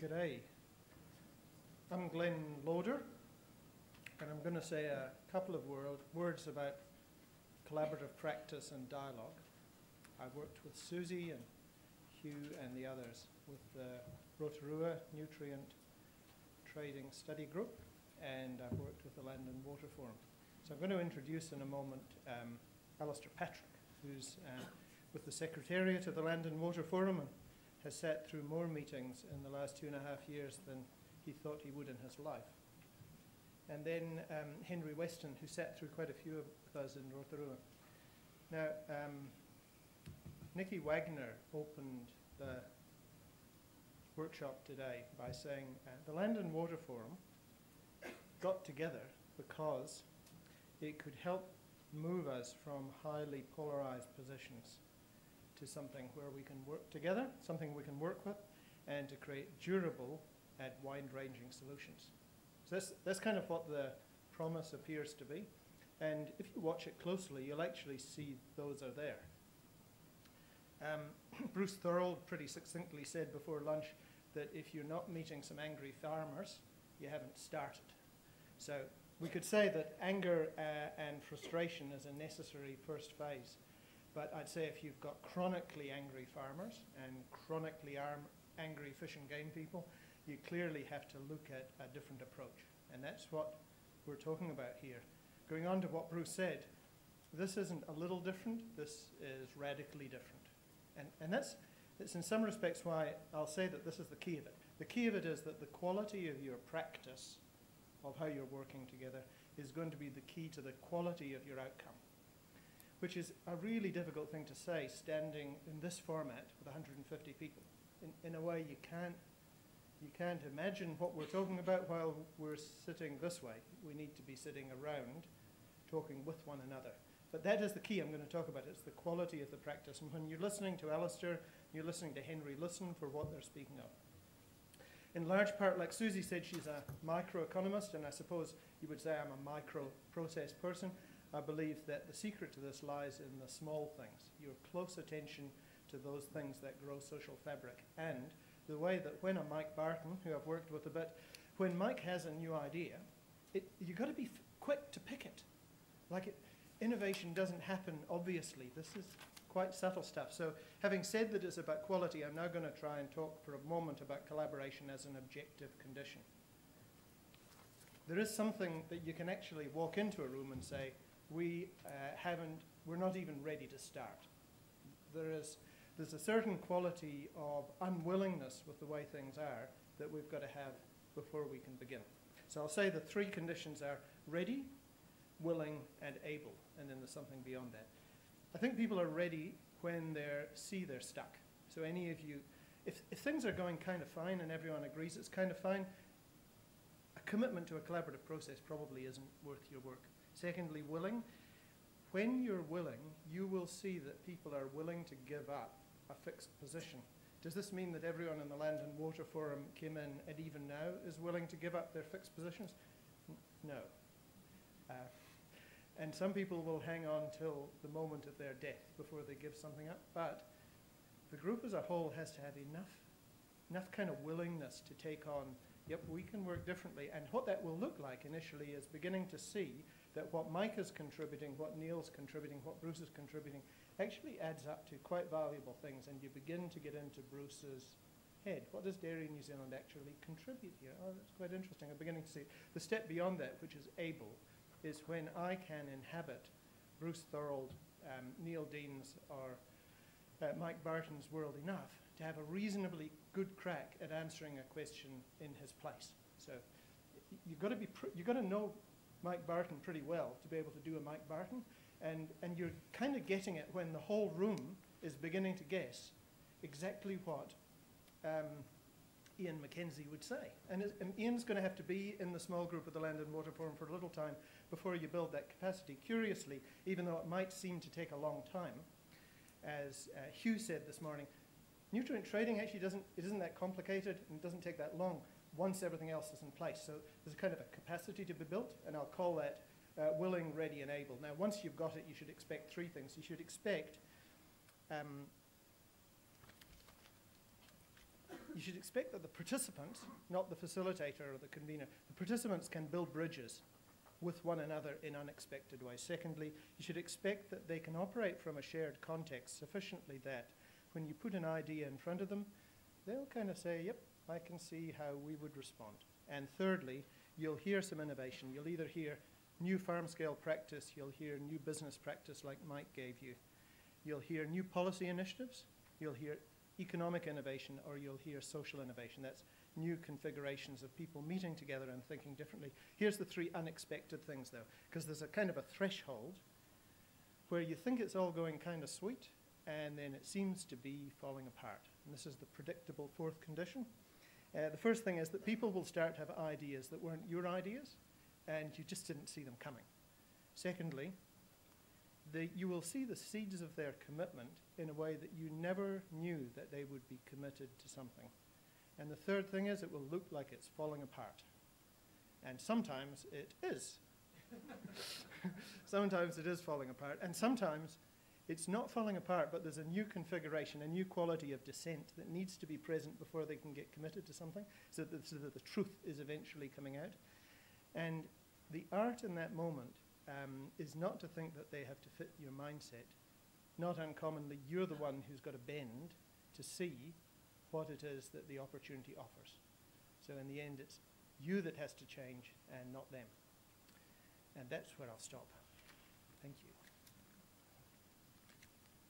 G'day. I'm Glen Lauder, and I'm going to say a couple of words about collaborative practice and dialogue. I've worked with Susie and Hugh and the others with the Rotorua Nutrient Trading Study Group, and I've worked with the Land and Water Forum. So I'm going to introduce in a moment Alistair Patrick, who's with the Secretariat of the Land and Water Forum and has sat through more meetings in the last 2.5 years than he thought he would in his life. And then Henry Weston, who sat through quite a few of us in Rotorua. Now, Nikki Wagner opened the workshop today by saying the Land and Water Forum got together because it could help move us from highly polarized positions to something where we can work together, something we can work with, and to create durable and wide-ranging solutions. So that's kind of what the promise appears to be. And if you watch it closely, you'll actually see those are there. Bruce Thorold pretty succinctly said before lunch that if you're not meeting some angry farmers, you haven't started. So we could say that anger and frustration is a necessary first phase. But I'd say if you've got chronically angry farmers and chronically angry fish and game people, you clearly have to look at a different approach. And that's what we're talking about here. Going on to what Bruce said, this isn't a little different, this is radically different. And that's in some respects why I'll say that this is the key of it. The key of it is that the quality of your practice of how you're working together is going to be the key to the quality of your outcome, which is a really difficult thing to say standing in this format with 150 people. In a way, you can't imagine what we're talking about while we're sitting this way. We need to be sitting around talking with one another. But that is the key I'm going to talk about. It's the quality of the practice. And when you're listening to Alistair, you're listening to Henry, listen for what they're speaking of. In large part, like Susie said, she's a microeconomist, and I suppose you would say I'm a micro-process person. I believe that the secret to this lies in the small things, your close attention to those things that grow social fabric, and the way that when a Mike Barton, who I've worked with a bit, when Mike has a new idea, you've got to be quick to pick it. Innovation doesn't happen obviously. This is quite subtle stuff. So having said that it's about quality, I'm now going to try and talk for a moment about collaboration as an objective condition. There is something that you can actually walk into a room and say, we're not even ready to start. There's a certain quality of unwillingness with the way things are that we've got to have before we can begin. So I'll say the three conditions are ready, willing, and able, and then there's something beyond that. I think people are ready when they're stuck. So any of you, if things are going kind of fine and everyone agrees it's kind of fine, a commitment to a collaborative process probably isn't worth your work. Secondly, willing. When you're willing, you will see that people are willing to give up a fixed position. Does this mean that everyone in the Land and Water Forum came in and even now is willing to give up their fixed positions? No. And some people will hang on till the moment of their death before they give something up. But the group as a whole has to have enough kind of willingness to take on, yep, we can work differently. And what that will look like initially is beginning to see that what Mike is contributing, what Neil's contributing, what Bruce is contributing, actually adds up to quite valuable things. And you begin to get into Bruce's head. What does Dairy New Zealand actually contribute here? Oh, that's quite interesting. I'm beginning to see the step beyond that, which is able, is when I can inhabit Bruce Thorold, Neil Dean's, or Mike Barton's world enough to have a reasonably good crack at answering a question in his place. So you've got to know Mike Barton pretty well to be able to do a Mike Barton, and you're kind of getting it when the whole room is beginning to guess exactly what Ian McKenzie would say. And Ian's going to have to be in the small group of the Land and Water Forum for a little time before you build that capacity. Curiously, even though it might seem to take a long time, as Hugh said this morning, nutrient trading actually isn't that complicated and doesn't take that long once everything else is in place. So there's kind of a capacity to be built, and I'll call that willing, ready, and able. Now, once you've got it, you should expect three things. You should expect you should expect that the participants, not the facilitator or the convener, the participants can build bridges with one another in unexpected ways. Secondly, you should expect that they can operate from a shared context sufficiently that when you put an idea in front of them, they'll kind of say, yep, I can see how we would respond. And thirdly, you'll hear some innovation. You'll either hear new farm-scale practice, you'll hear new business practice like Mike gave you, you'll hear new policy initiatives, you'll hear economic innovation, or you'll hear social innovation. That's new configurations of people meeting together and thinking differently. Here's the three unexpected things, though, because there's a kind of a threshold where you think it's all going kind of sweet, and then it seems to be falling apart. And this is the predictable fourth condition. The first thing is that people will start to have ideas that weren't your ideas, and you just didn't see them coming. Secondly, you will see the seeds of their commitment in a way that you never knew that they would be committed to something. And the third thing is it will look like it's falling apart. And sometimes it is. Sometimes it is falling apart. And sometimes it's not falling apart, but there's a new configuration, a new quality of dissent that needs to be present before they can get committed to something, so that the truth is eventually coming out. And the art in that moment is not to think that they have to fit your mindset. Not uncommonly, you're the one who's got to bend to see what it is that the opportunity offers. So in the end, it's you that has to change and not them. And that's where I'll stop. Thank you.